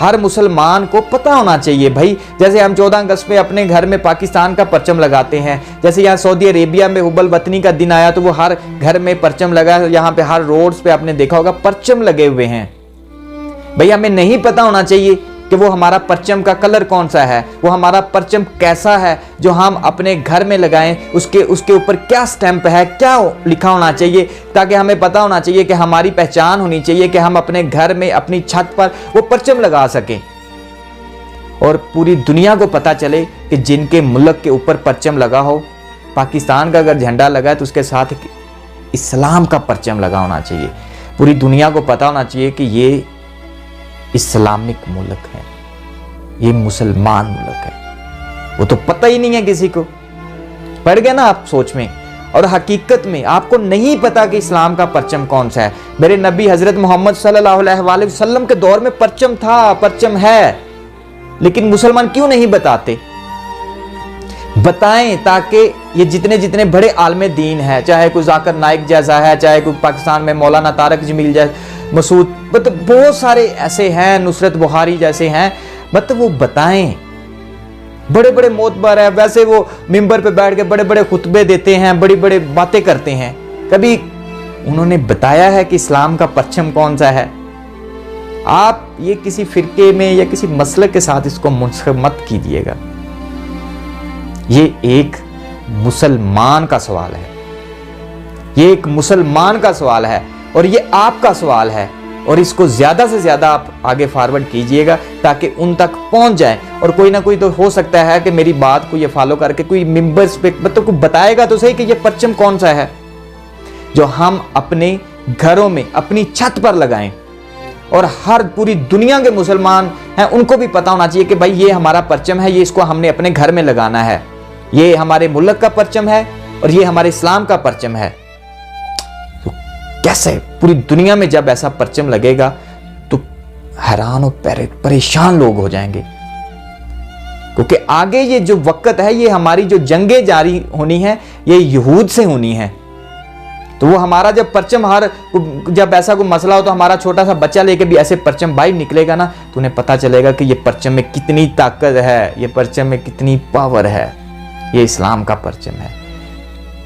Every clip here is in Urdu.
ہر مسلمان کو پتہ ہونا چاہیے بھائی. جیسے ہم 14 اگست پہ اپنے گھر میں پاکستان کا پرچم لگاتے ہیں, جیسے یہاں سعودی عربیہ میں حب الوطنی کا دن آیا تو وہ ہر گھر میں پرچم لگا, یہاں پہ ہر روڈز پہ آپ نے دیکھا ہوگا پرچم لگے ہوئے ہیں. بھائی ہمیں نہیں پتہ ہونا چاہیے کہ وہ ہمارا پرچم کا کلر کون سا ہے, وہ ہمارا پرچم کیسا ہے جو ہم اپنے گھر میں لگائیں, اس کے اوپر کیا سٹیمپ ہے, کیا لکھا ہونا چاہیے, تاکہ ہمیں پتہ ہونا چاہیے کہ ہماری پہچان ہونی چاہیے کہ ہم اپنے گھر میں اپنی چھت پر وہ پرچم لگا سکیں, اور پوری دنیا کو پتہ چلے کہ جن کے ملک کے اوپر پرچم لگا ہو, پاکستان کا اگر جھنڈا لگا ہے تو اس کے ساتھ اسلام کا پرچم لگا ہونا چاہیے. پوری دنیا کو پتہ ہونا چاہیے کہ یہ اسلامک ملک ہے, یہ مسلمان ملک ہے. وہ تو پتہ ہی نہیں ہے کسی کو. پڑھ گئے نا آپ سوچ میں, اور حقیقت میں آپ کو نہیں پتا کہ اسلام کا پرچم کون سا ہے. میرے نبی حضرت محمد صلی اللہ علیہ وآلہ وسلم کے دور میں پرچم تھا, پرچم ہے, لیکن مسلمان کیوں نہیں بتاتے؟ بتائیں تاکہ یہ جتنے بڑے عالم دین ہیں, چاہے کوئی ذاکر نائک جیسا ہے, چاہے کوئی پاکستان میں مولانا طارق جمیل جیسا, مسعود, مطلب بہت سارے ایسے ہیں, نصرت بخاری جیسے ہیں, مطلب وہ بتائیں. بڑے بڑے معتبر ہیں, ویسے وہ ممبر پہ بیٹھ کے بڑے بڑے خطبے دیتے ہیں, بڑی بڑے باتیں کرتے ہیں, کبھی انہوں نے بتایا ہے کہ اسلام کا پرچم کون سا ہے؟ آپ یہ کسی فرقے میں یا کسی مسلک کے ساتھ اس کو منسلک مت کیجیے گا. یہ ایک مسلمان کا سوال ہے, یہ ایک مسلمان کا سوال ہے, اور یہ آپ کا سوال ہے, اور اس کو زیادہ سے زیادہ آپ آگے فارورڈ کیجئے گا تاکہ ان تک پہنچ جائیں. اور کوئی نہ کوئی تو ہو سکتا ہے کہ میری بات کو یہ فالو کر کے کوئی ممبرز پہ مطلب کوئی بتائے گا تو صحیح کہ یہ پرچم کون سا ہے جو ہم اپنے گھروں میں اپنی چھت پر لگائیں, اور ہر پوری دنیا کے مسلمان ہیں ان کو بھی پتا ہونا چاہیے کہ بھائی یہ ہمارا پرچم ہے, یہ اس کو ہم نے اپنے گھر میں لگانا ہے, یہ ہمارے ملک کا پرچم ہے اور یہ ہمارے اسلام کا پرچم ہے. تو کیسے پوری دنیا میں جب ایسا پرچم لگے گا تو حیران و پریشان لوگ ہو جائیں گے, کیونکہ آگے یہ جو وقت ہے, یہ ہماری جو جنگیں جاری ہونی ہیں یہ یہود سے ہونی ہیں. تو وہ ہمارا جب پرچم جب ایسا کوئی مسئلہ ہو تو ہمارا چھوٹا سا بچہ لے کے بھی ایسے پرچم باہر نکلے گا نا, تو انہیں پتہ چلے گا کہ یہ پرچم میں کتنی طاقت ہے, یہ پرچم میں کتنی پاور ہے, یہ اسلام کا پرچم ہے.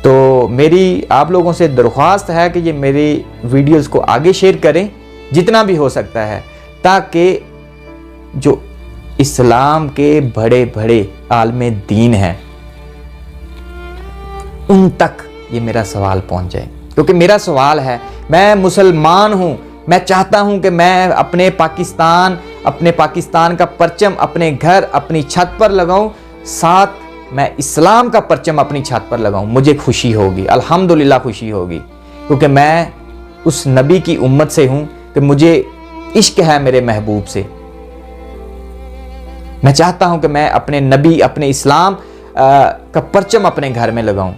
تو میری آپ لوگوں سے درخواست ہے کہ یہ میری ویڈیوز کو آگے شیئر کریں جتنا بھی ہو سکتا ہے, تاکہ جو اسلام کے بڑے بڑے عالم دین ہیں ان تک یہ میرا سوال پہنچ جائے. کیونکہ میرا سوال ہے, میں مسلمان ہوں, میں چاہتا ہوں کہ میں اپنے پاکستان کا پرچم اپنے گھر اپنی چھت پر لگاؤں, ساتھ میں اسلام کا پرچم اپنی چھت پر لگاؤں. مجھے خوشی ہوگی, الحمدللہ خوشی ہوگی, کیونکہ میں اس نبی کی امت سے ہوں کہ مجھے عشق ہے میرے محبوب سے. میں چاہتا ہوں کہ میں اپنے نبی اپنے اسلام کا پرچم اپنے گھر میں لگاؤں.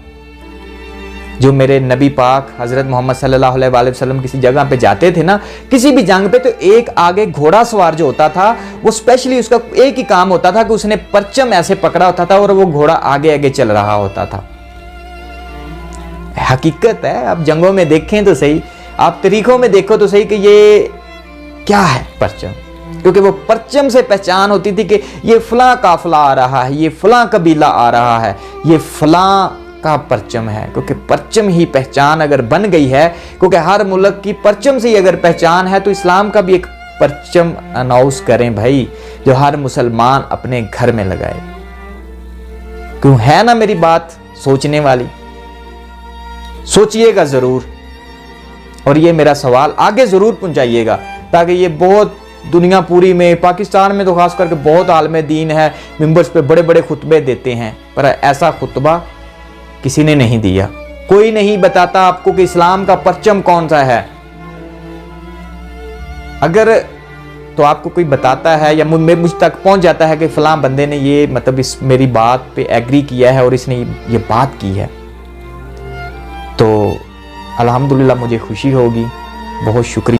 جو میرے نبی پاک حضرت محمد صلی اللہ علیہ وآلہ وسلم کسی جگہ پہ جاتے تھے نا, کسی بھی جنگ پہ, تو ایک آگے گھوڑا سوار جو ہوتا تھا وہ سپیشلی اس کا ایک ہی کام ہوتا تھا کہ اس نے پرچم ایسے پکڑا ہوتا تھا اور وہ گھوڑا آگے آگے چل رہا ہوتا تھا. حقیقت ہے, آپ جنگوں میں دیکھیں تو صحیح, آپ طریقوں میں دیکھو تو صحیح کہ یہ کیا ہے پرچم, کیونکہ وہ پرچم سے پہچان ہوتی تھی کہ یہ فلاں قافلہ آ رہا ہے, یہ فلاں قبیلہ آ رہا ہے, یہ فلاں کا پرچم ہے. کیونکہ پرچم ہی پہچان اگر بن گئی ہے, کیونکہ ہر ملک کی پرچم سے ہی اگر پہچان ہے, تو اسلام کا بھی ایک پرچم اناؤنس کریں بھائی, جو ہر مسلمان اپنے گھر میں لگائے. کیوں ہے نا میری بات سوچنے والی؟ سوچئے گا ضرور, اور یہ میرا سوال آگے ضرور پہنچائیے گا, تاکہ یہ بہت دنیا پوری میں, پاکستان میں تو خاص کر کے بہت عالم دین ہے, ممبرز پہ بڑے بڑے خطبے دیتے ہیں, پر ایسا خطبہ کسی نے نہیں دیا. کوئی نہیں بتاتا آپ کو کہ اسلام کا پرچم کون سا ہے. اگر تو آپ کو کوئی بتاتا ہے یا مجھ تک پہنچ جاتا ہے کہ فلاں بندے نے یہ مطلب اس میری بات پہ ایگری کیا ہے اور اس نے یہ بات کی ہے, تو الحمدللہ مجھے خوشی ہوگی. بہت شکریہ.